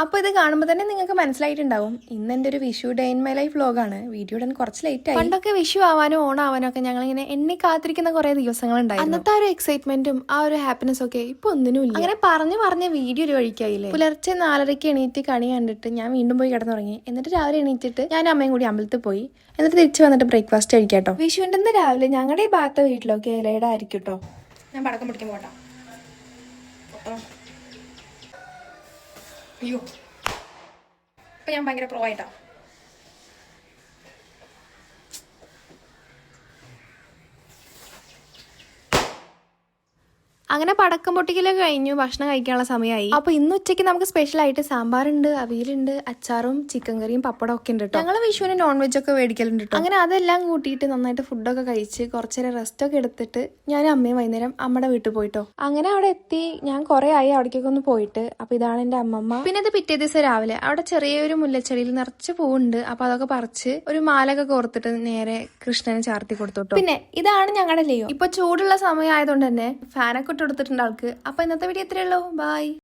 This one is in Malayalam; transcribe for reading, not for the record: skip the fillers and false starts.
അപ്പോൾ ഇത് കാണുമ്പോൾ തന്നെ നിങ്ങൾക്ക് മനസ്സിലായിട്ടുണ്ടാവും ഇന്ന് എൻ്റെ ഒരു Vishu day in my life വ്ലോഗാണ്. വീഡിയോ ഇടാൻ കുറച്ച് ലേറ്റ് ആയി. പണ്ടൊക്കെ വിഷു ആവാനോ ഓണാവാനോ ഒക്കെ ഞങ്ങളിങ്ങനെ എന്നെ കാത്തിരിക്കുന്ന കുറേ ദിവസങ്ങളുണ്ടായിരുന്നു. അന്നത്തെ ആ ഒരു എക്സൈറ്റ്മെന്റും ആ ഒരു ഹാപ്പിനെസ് ഒക്കെ ഇപ്പൊ ഒന്നിനും ഇല്ല. അങ്ങനെ പറഞ്ഞ് വീഡിയോ ഒരു വഴിക്കായില്ലേ. പുലർച്ചെ 4:30 എണീറ്റ് കണി കണ്ടിട്ട് ഞാൻ വീണ്ടും പോയി കിടന്നുറങ്ങി. എന്നിട്ട് രാവിലെ എണീറ്റിട്ട് ഞാൻ അമ്മയും കൂടി അമ്പലത്തിൽ പോയി. എന്നിട്ട് തിരിച്ചു വന്നിട്ട് ബ്രേക്ക്ഫാസ്റ്റ് കഴിക്കാട്ടോ. വിഷുവിൻ്റെ രാവിലെ ഞങ്ങളുടെ ഈ ഭാഗത്തെ വീട്ടിലൊക്കെ ഇലയുടെ ആയിരിക്കും കേട്ടോ. ഞാൻ പടക്കം പിടിക്കാൻ പോട്ടാ. അയ്യോ, ഇപ്പൊ ഞാൻ ഭയങ്കര പ്രോ ആയിട്ടാ. അങ്ങനെ പടക്കം പൊട്ടിക്കലൊക്കെ കഴിഞ്ഞു, ഭക്ഷണം കഴിക്കാനുള്ള സമയമായി. അപ്പൊ ഇന്ന് ഉച്ചയ്ക്ക് നമുക്ക് സ്പെഷ്യൽ ആയിട്ട് സാമ്പാറുണ്ട്, അവിയലുണ്ട്, അച്ചാറും ചിക്കൻ കറിയും പപ്പടം ഒക്കെ ഉണ്ട് കേട്ടോ. ഞങ്ങൾ വിഷുവിന് നോൺ വെജ് ഒക്കെ മേടിക്കലുണ്ട് കേട്ടോ. അങ്ങനെ അതെല്ലാം കൂട്ടിയിട്ട് നന്നായിട്ട് ഫുഡൊക്കെ കഴിച്ച് കുറച്ചേരം റെസ്റ്റ് ഒക്കെ എടുത്തിട്ട് ഞാൻ അമ്മയും വൈകുന്നേരം അമ്മയുടെ വീട്ടിൽ പോയിട്ടോ. അങ്ങനെ അവിടെ എത്തി. ഞാൻ കുറെ ആയി അവിടേക്കൊക്കെ ഒന്ന് പോയിട്ട്. അപ്പൊ ഇതാണ് എന്റെ അമ്മമ്മ. പിന്നെ ഇത് പിറ്റേ ദിവസം രാവിലെ അവിടെ ചെറിയൊരു മുല്ലച്ചെടിയിൽ നിറച്ച് പൂവുണ്ട്. അപ്പൊ അതൊക്കെ പറിച്ച് ഒരു മാലൊക്കെ കോർത്തിട്ട് നേരെ കൃഷ്ണന് ചാർത്തി കൊടുത്തോട്ടോ. പിന്നെ ഇതാണ് ഞങ്ങളുടെ ലിയോ. ഇപ്പൊ ചൂടുള്ള സമയം ആയതുകൊണ്ട് തന്നെ ഫാനൊക്കെ കൊടുത്തിട്ടുണ്ട് ആൾക്ക്. അപ്പൊ ഇന്നത്തെ വീഡിയോ ഇത്രയേ ഉള്ളൂ. ബൈ.